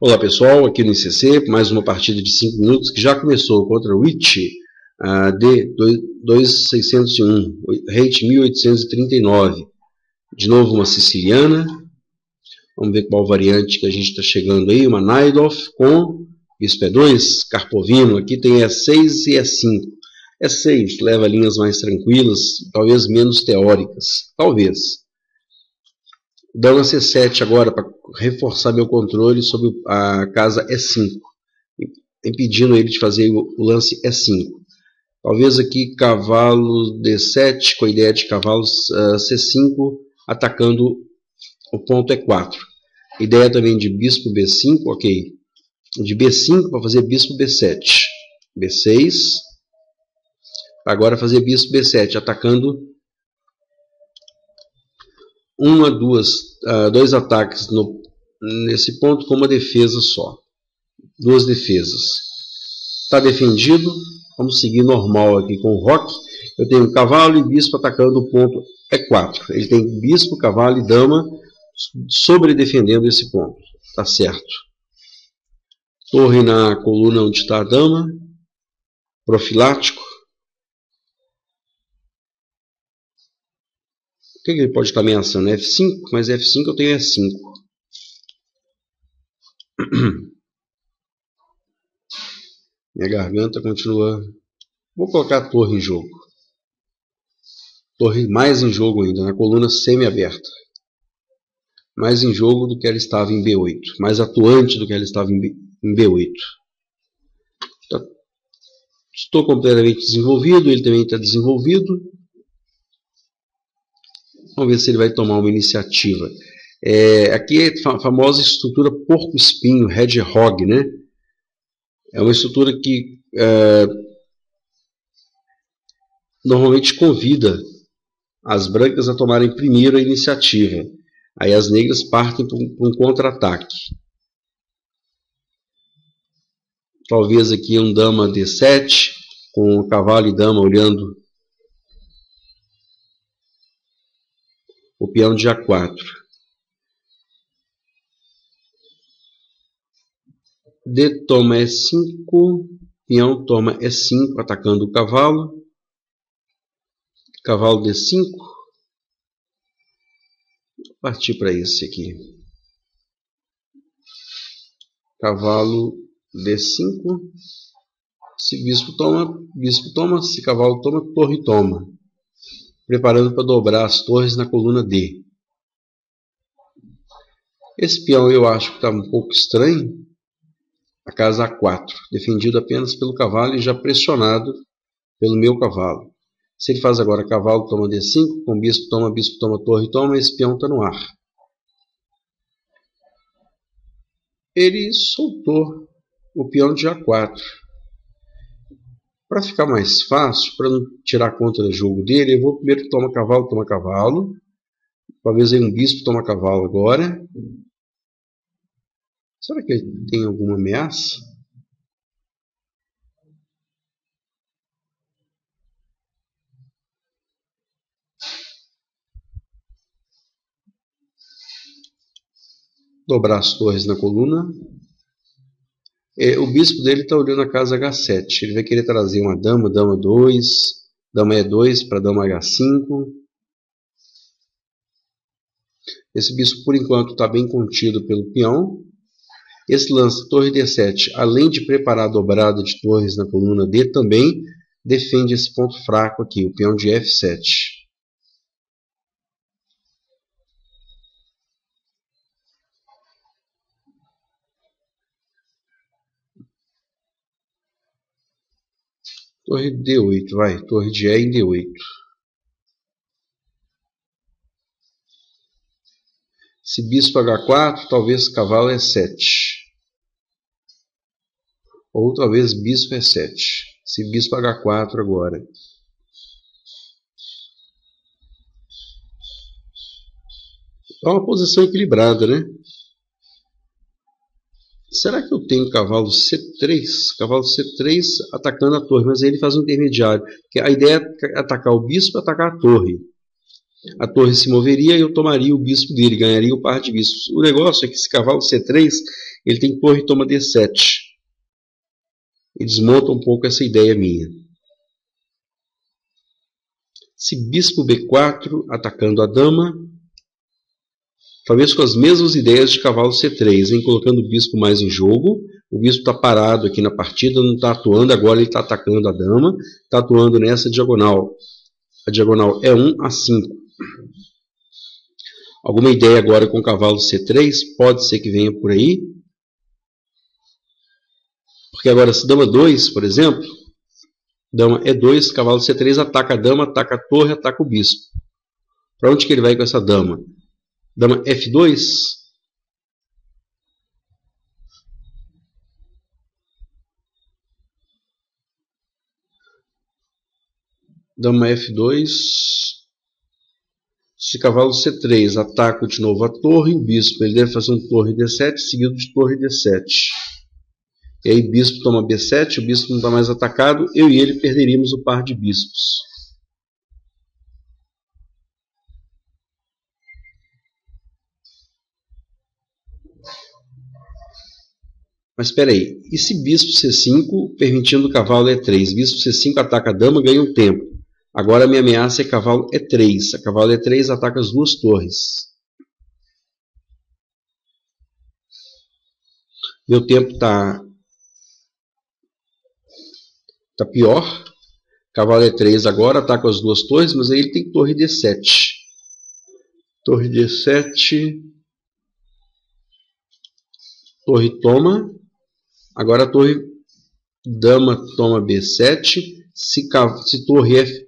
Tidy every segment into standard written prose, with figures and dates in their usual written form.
Olá pessoal, aqui no ICC, mais uma partida de 5 minutos que já começou contra o Witch D2601, rate 1839. De novo uma siciliana. Vamos ver qual variante que a gente está chegando aí. Uma Naidorf com bispo E2, Karpovino. Aqui tem E6 e E5. E6 leva linhas mais tranquilas, talvez menos teóricas. Talvez. Dama C7 agora para reforçar meu controle sobre a casa E5, impedindo ele de fazer o lance E5. Talvez aqui cavalo D7 com a ideia de cavalo C5 atacando o ponto E4. Ideia também de bispo B5, ok. De B5 para fazer bispo B7. B6. Agora fazer bispo B7 atacando dois ataques nesse ponto com uma defesa só. Duas defesas. Está defendido. Vamos seguir normal aqui com o roque. Eu tenho cavalo e bispo atacando o ponto E4. Ele tem bispo, cavalo e dama sobre defendendo esse ponto. Tá certo. Torre na coluna onde está a dama. Profilático. O que ele pode estar ameaçando? F5, mas F5 eu tenho E5. Minha garganta continua. Vou colocar a torre em jogo. Torre mais em jogo ainda, na coluna semi-aberta. Mais em jogo do que ela estava em B8. Mais atuante do que ela estava em B8. Estou completamente desenvolvido, ele também está desenvolvido. Vamos ver se ele vai tomar uma iniciativa. Aqui é a famosa estrutura porco-espinho, hedgehog, né? É uma estrutura que normalmente convida as brancas a tomarem primeiro a iniciativa. Aí as negras partem para um contra-ataque. Talvez aqui um dama D7, com cavalo e dama olhando o peão de A4. D toma E5, peão toma E5, atacando o cavalo. Cavalo D5. Vou partir para esse aqui. Cavalo D5. Se bispo toma. Se cavalo toma, torre toma. Preparando para dobrar as torres na coluna D. Esse peão eu acho que está um pouco estranho. A casa A4, defendido apenas pelo cavalo e já pressionado pelo meu cavalo. Se ele faz agora cavalo toma D5, com bispo toma, torre toma, esse peão está no ar. Ele soltou o peão de A4. Para ficar mais fácil, para não tirar conta do jogo dele, eu vou primeiro toma cavalo. Talvez aí um bispo toma cavalo agora. Será que ele tem alguma ameaça? Dobrar as torres na coluna. O bispo dele está olhando a casa H7. Ele vai querer trazer uma dama 2, dama E2 para dama H5. Esse bispo, por enquanto, está bem contido pelo peão. Esse lance, torre D7, além de preparar a dobrada de torres na coluna D, também defende esse ponto fraco aqui, o peão de F7. Torre D8, vai. Torre de E em D8. Se bispo H4, talvez cavalo E7. Ou talvez bispo E7. Se bispo H4 agora. É uma posição equilibrada, né? Será que eu tenho cavalo C3? Cavalo C3 atacando a torre, mas aí ele faz um intermediário. Porque a ideia é atacar o bispo e atacar a torre. a torre se moveria e eu tomaria o bispo dele, ganharia o par de bispos. O negócio é que esse cavalo C3, ele tem torre e toma D7. E desmonta um pouco essa ideia minha. Se bispo B4, atacando a dama, talvez com as mesmas ideias de cavalo C3, hein? Colocando o bispo mais em jogo. O bispo está parado aqui na partida, não está atuando, agora ele está atacando a dama, está atuando nessa diagonal. A diagonal é 1 a 5. Alguma ideia agora com o cavalo C3? Pode ser que venha por aí. Porque agora, se dama 2, por exemplo, dama E2, cavalo C3 ataca a dama, ataca a torre, ataca o bispo. Para onde que ele vai com essa dama? Dama F2. Dama F2. Se cavalo C3 ataca de novo a torre, o bispo ele deve fazer um torre D7 seguido de torre D7. E aí bispo toma B7, o bispo não está mais atacado, eu e ele perderíamos o par de bispos. Mas espera aí, e se bispo C5 permitindo o cavalo E3? Bispo C5 ataca a dama, ganha um tempo. Agora a minha ameaça é cavalo E3. A cavalo E3 ataca as duas torres. Meu tempo está pior. Cavalo E3 agora ataca as duas torres, mas aí ele tem torre D7. Torre D7. Torre toma. Agora a torre dama toma B7. Se torre F...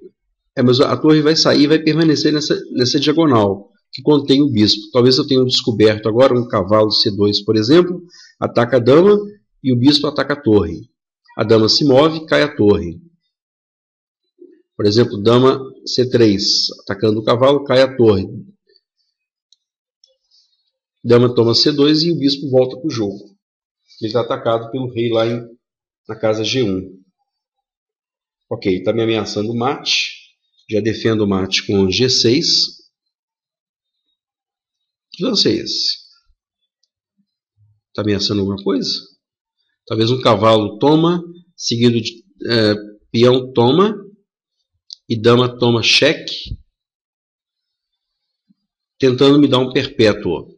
mas a torre vai sair e vai permanecer nessa diagonal que contém o bispo. Talvez eu tenha descoberto agora um cavalo C2, por exemplo, ataca a dama e o bispo ataca a torre. A dama se move, cai a torre. Por exemplo, dama C3, atacando o cavalo, cai a torre. Dama toma C2 e o bispo volta para o jogo. Ele está atacado pelo rei lá na casa G1. Ok, está me ameaçando o mate. Já defendo o mate com G6. Que lance é esse? Está ameaçando alguma coisa? Talvez um cavalo toma, seguido de peão toma e dama toma cheque, tentando me dar um perpétuo.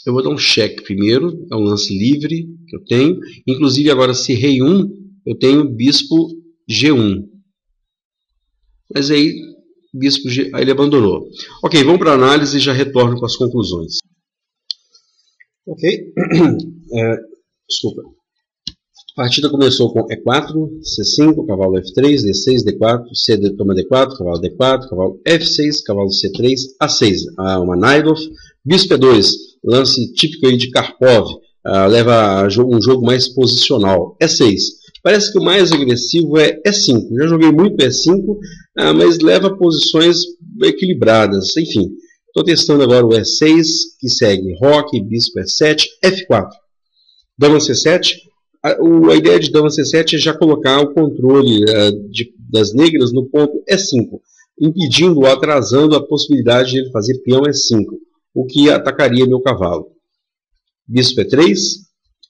Eu vou dar um cheque primeiro, é um lance livre que eu tenho. Inclusive agora se rei 1, eu tenho bispo G1. Mas aí, bispo G, aí ele abandonou. Ok, vamos para a análise e já retorno com as conclusões. Ok, desculpa. A partida começou com E4, C5, cavalo F3, D6, D4, C toma D4, cavalo D4, cavalo F6, cavalo C3, A6. Uma Naidov, bispo E2, lance típico aí de Karpov, leva a um jogo mais posicional. E6. Parece que o mais agressivo é E5. Já joguei muito E5, mas leva posições equilibradas. Enfim, estou testando agora o E6, que segue roque, bispo E7, F4. Dama C7. A ideia de dama C7 é já colocar o controle das negras no ponto E5, impedindo ou atrasando a possibilidade de ele fazer peão E5, o que atacaria meu cavalo. Bispo E3.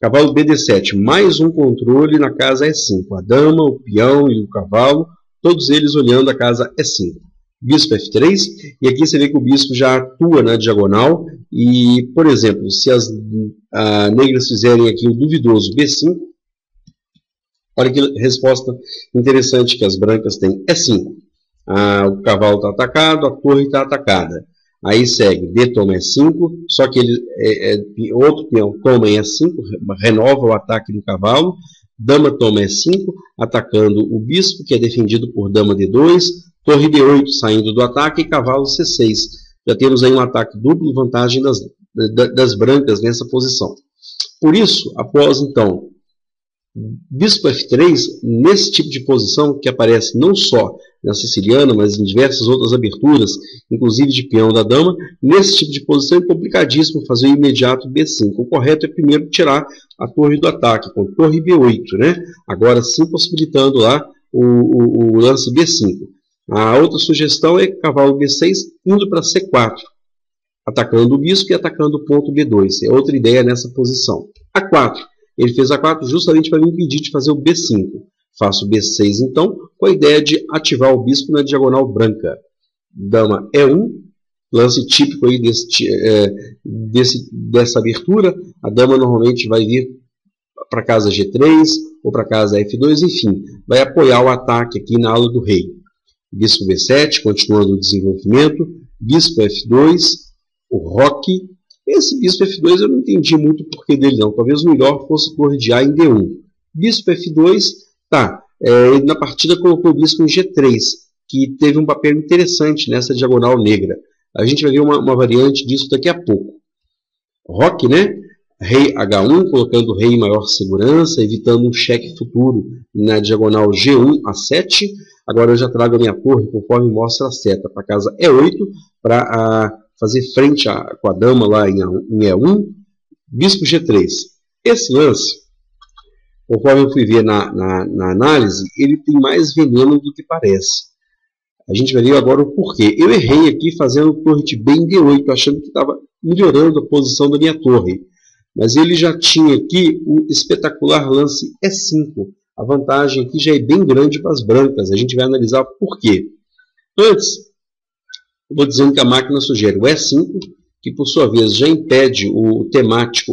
Cavalo BD7, mais um controle na casa E5. A dama, o peão e o cavalo, todos eles olhando a casa E5. Bispo F3, e aqui você vê que o bispo já atua na diagonal. E, por exemplo, se as negras fizerem aqui o duvidoso B5, olha que resposta interessante que as brancas têm. E5. O cavalo está atacado, a torre está atacada. Aí segue D toma E5, só que outro peão toma E5, renova o ataque do cavalo. Dama toma E5, atacando o bispo, que é defendido por dama D2. Torre D8 saindo do ataque e cavalo C6. Já temos aí um ataque duplo, vantagem das brancas nessa posição. Por isso, após então bispo F3, nesse tipo de posição que aparece não só na siciliana, mas em diversas outras aberturas, inclusive de peão da dama, nesse tipo de posição é complicadíssimo fazer o imediato B5. O correto é primeiro tirar a torre do ataque, com torre B8, né? Agora sim possibilitando lá o lance B5. A outra sugestão é cavalo B6 indo para C4, atacando o bispo e atacando o ponto B2. É outra ideia nessa posição. A4. Ele fez A4 justamente para me impedir de fazer o B5. Faço B6 então, com a ideia de ativar o bispo na diagonal branca. Dama E1, lance típico aí dessa abertura. A dama normalmente vai vir para casa G3 ou para casa F2, enfim, vai apoiar o ataque aqui na ala do rei. Bispo B7, continuando o desenvolvimento. Bispo F2, o roque. Esse bispo F2 eu não entendi muito o porquê dele não. Talvez o melhor fosse torre de A em D1. Bispo F2, tá. Ele na partida colocou o bispo em G3, que teve um papel interessante nessa diagonal negra. A gente vai ver uma variante disso daqui a pouco. Roque, né? Rei H1, colocando o rei em maior segurança, evitando um cheque futuro na diagonal G1 a 7. Agora eu já trago a minha torre, conforme mostra a seta, para casa E8, para fazer frente com a dama lá em E1. Bispo G3. Esse lance, conforme eu fui ver na análise, ele tem mais veneno do que parece. A gente vai ver agora o porquê. Eu errei aqui fazendo torre de B em D8, achando que estava melhorando a posição da minha torre. Mas ele já tinha aqui o espetacular lance E5. A vantagem aqui já é bem grande para as brancas. A gente vai analisar por quê. Antes, eu vou dizendo que a máquina sugere o E5, que por sua vez já impede o temático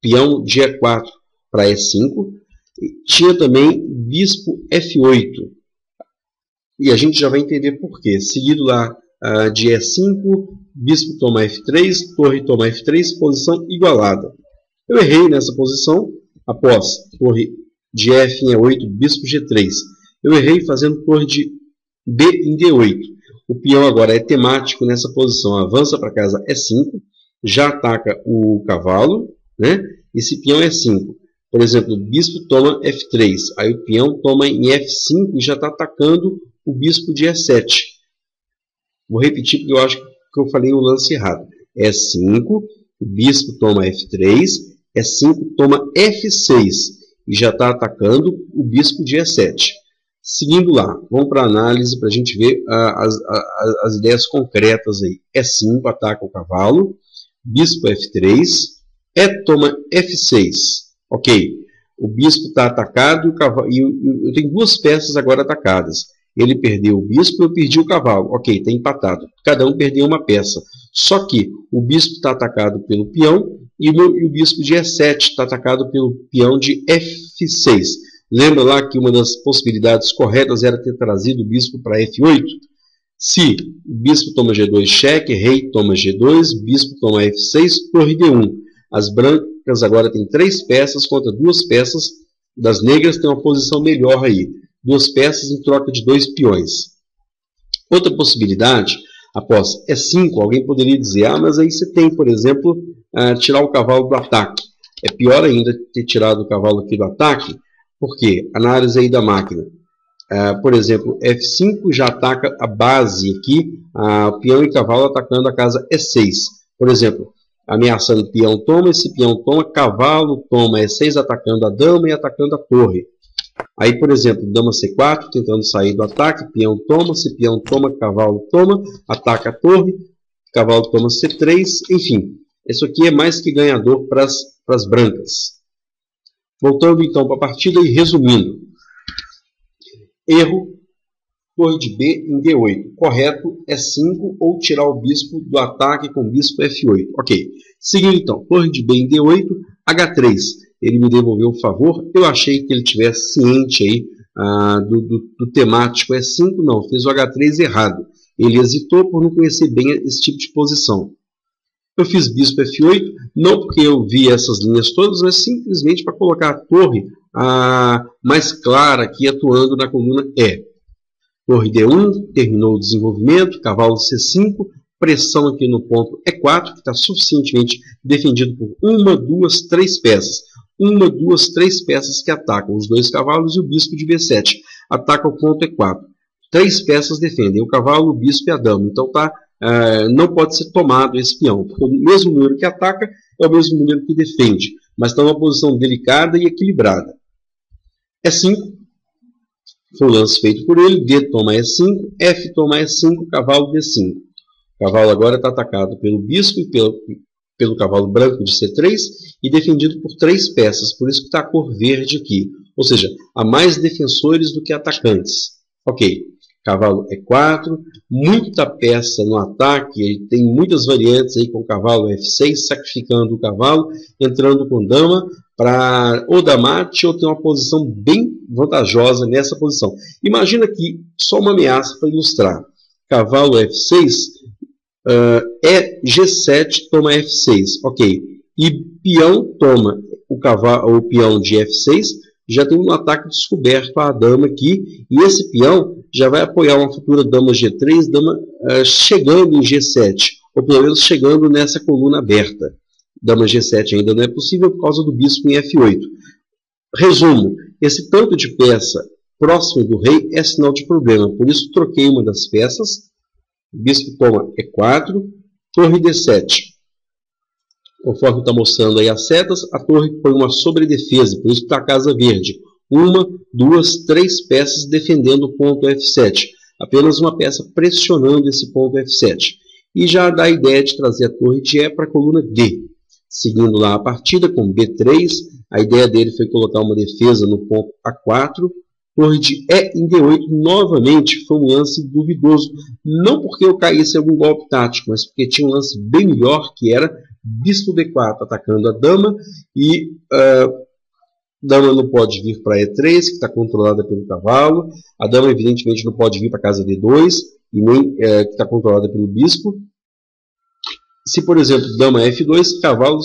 peão de E4 para E5. Tinha também bispo F8. E a gente já vai entender por quê. Seguido lá de E5, bispo toma F3, torre toma F3, posição igualada. Eu errei nessa posição, após torre de F em E8, bispo G3. Eu errei fazendo torre de B em D8. O peão agora é temático nessa posição, avança para casa E5, já ataca o cavalo, né? Esse peão é E5. Por exemplo, o bispo toma F3, aí o peão toma em F5 e já está atacando o bispo de E7. Vou repetir porque eu acho que eu falei o lance errado. E5, o bispo toma F3, E5 toma F6 e já está atacando o bispo de E7. Seguindo lá, vamos para a análise para a gente ver as ideias concretas aí. E5 ataca o cavalo, bispo F3, E toma F6. Ok, o bispo está atacado e eu tenho duas peças agora atacadas. Ele perdeu o bispo e eu perdi o cavalo. Ok, está empatado. Cada um perdeu uma peça. Só que o bispo está atacado pelo peão e o bispo de E7 está atacado pelo peão de F6. Lembra lá que uma das possibilidades corretas era ter trazido o bispo para F8? Se o bispo toma G2 cheque, rei toma G2, bispo toma F6, torre D1. As brancas agora têm 3 peças contra 2 peças das negras, tem uma posição melhor aí. 2 peças em troca de 2 peões. Outra possibilidade, após E5, alguém poderia dizer, mas aí você tem, por exemplo, tirar o cavalo do ataque. É pior ainda ter tirado o cavalo aqui do ataque, porque análise aí da máquina. Por exemplo, F5 já ataca a base aqui, o peão e cavalo atacando a casa E6. Por exemplo, ameaçando peão toma, esse peão toma, cavalo toma, E6 atacando a dama e atacando a torre. Aí, por exemplo, dama C4, tentando sair do ataque, peão toma, se peão toma, cavalo toma, ataca a torre, cavalo toma C3, enfim. Isso aqui é mais que ganhador para as brancas. Voltando então para a partida e resumindo. Erro, torre de B em D8. Correto é 5 ou tirar o bispo do ataque com bispo F8. Ok. Seguindo então, torre de B em D8, H3. Ele me devolveu o favor. Eu achei que ele tivesse ciente aí do temático E5. Não, fez o H3 errado. Ele hesitou por não conhecer bem esse tipo de posição. Eu fiz bispo F8, não porque eu vi essas linhas todas, mas simplesmente para colocar a torre mais clara aqui atuando na coluna E. Torre D1, terminou o desenvolvimento, cavalo C5, pressão aqui no ponto E4, que está suficientemente defendido por 1, 2, 3 peças. 1, 2, 3 peças que atacam os 2 cavalos e o bispo de B7. Ataca o ponto E4. 3 peças defendem o cavalo, o bispo e a dama. Então não pode ser tomado esse peão, porque o mesmo número que ataca é o mesmo número que defende, mas está numa posição delicada e equilibrada. E5, Foi o lance feito por ele. D toma E5, F toma E5, cavalo D5. O cavalo agora está atacado pelo bispo e pelo cavalo branco de C3 e defendido por 3 peças, por isso que está a cor verde aqui. Ou seja, há mais defensores do que atacantes. Ok, cavalo E4, muita peça no ataque, ele tem muitas variantes aí com o cavalo F6, sacrificando o cavalo, entrando com dama para ou dar mate ou ter uma posição bem vantajosa nessa posição. Imagina aqui só uma ameaça para ilustrar. Cavalo F6, G7 toma F6, ok. E peão toma o peão de F6, já tem um ataque descoberto à dama aqui, e esse peão já vai apoiar uma futura dama G3, dama chegando em G7, ou pelo menos chegando nessa coluna aberta. Dama G7 ainda não é possível por causa do bispo em F8. Resumo, esse tanto de peça próximo do rei é sinal de problema, por isso troquei uma das peças. O bispo toma E4, torre D7. Conforme está mostrando aí as setas, a torre põe uma sobredefesa, por isso está a casa verde. 1, 2, 3 peças defendendo o ponto F7. Apenas uma peça pressionando esse ponto F7. E já dá a ideia de trazer a torre de E para a coluna D. Seguindo lá a partida com B3, a ideia dele foi colocar uma defesa no ponto A4. Torre de E em D8, novamente, foi um lance duvidoso. Não porque eu caísse em algum golpe tático, mas porque tinha um lance bem melhor, que era bispo B4, atacando a dama. E dama não pode vir para E3, que está controlada pelo cavalo. A dama, evidentemente, não pode vir para a casa D2, e nem que está controlada pelo bispo. Se, por exemplo, dama F2, cavalo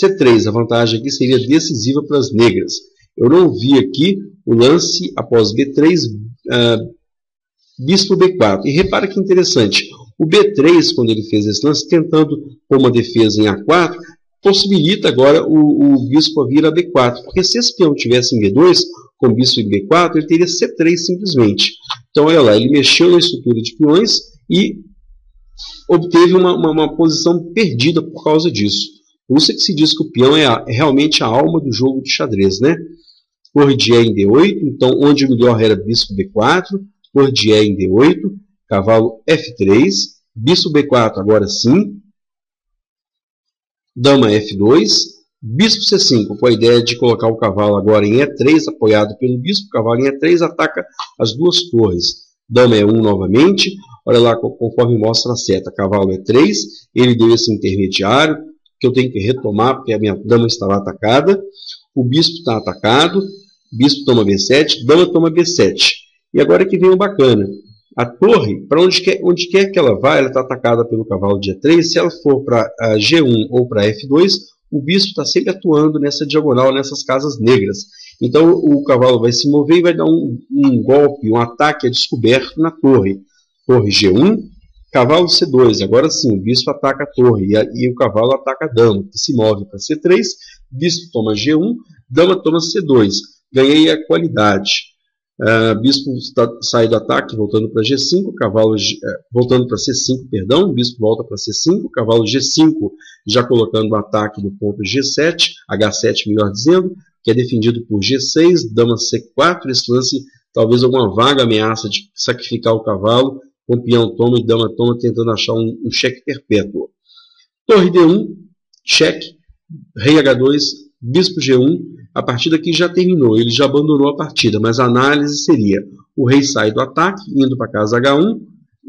C3, a vantagem aqui seria decisiva para as negras. Eu não vi aqui o lance após B3, bispo B4. E repara que interessante, o B3, quando ele fez esse lance, tentando pôr uma defesa em A4, possibilita agora o bispo a vir a B4. Porque se esse peão tivesse em B2, com bispo em B4, ele teria C3 simplesmente. Então, olha lá, ele mexeu na estrutura de peões e obteve uma posição perdida por causa disso. Por isso é que se diz que o peão é realmente a alma do jogo de xadrez, né? Torre de E em D8, então onde o melhor era bispo B4, torre de E em D8, cavalo F3, bispo B4 agora sim, dama F2, bispo C5, com a ideia de colocar o cavalo agora em E3, apoiado pelo bispo, o cavalo em E3 ataca as duas torres, dama E1 novamente, olha lá conforme mostra a seta, cavalo E3, ele deu esse intermediário, que eu tenho que retomar porque a minha dama estava atacada, o bispo está atacado, bispo toma B7, dama toma B7. E agora que vem o bacana. A torre, para onde quer que ela vá, ela está atacada pelo cavalo de E3. Se ela for para G1 ou para F2, o bispo está sempre atuando nessa diagonal, nessas casas negras. Então o cavalo vai se mover e vai dar um golpe, um ataque a descoberto na torre. Torre G1, cavalo C2. Agora sim, o bispo ataca a torre e o cavalo ataca a dama, que se move para C3. Bispo toma G1, dama toma C2. Ganhei a qualidade. Bispo sai do ataque, voltando para G5, cavalo voltando para C5, perdão, bispo volta para C5, cavalo G5, já colocando o ataque no ponto G7, H7 melhor dizendo, que é defendido por G6, dama C4, esse lance talvez alguma vaga ameaça de sacrificar o cavalo, com peão toma e dama toma, tentando achar um cheque perpétuo. Torre D1, cheque, rei H2, bispo G1, a partida aqui já terminou, ele já abandonou a partida, mas a análise seria, o rei sai do ataque, indo para a casa H1,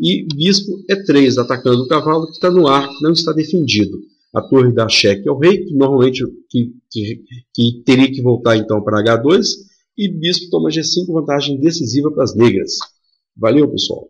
e bispo E3, atacando o cavalo que está no ar, que não está defendido. A torre dá cheque ao rei, que normalmente que teria que voltar então para H2, e bispo toma G5, vantagem decisiva para as negras. Valeu, pessoal!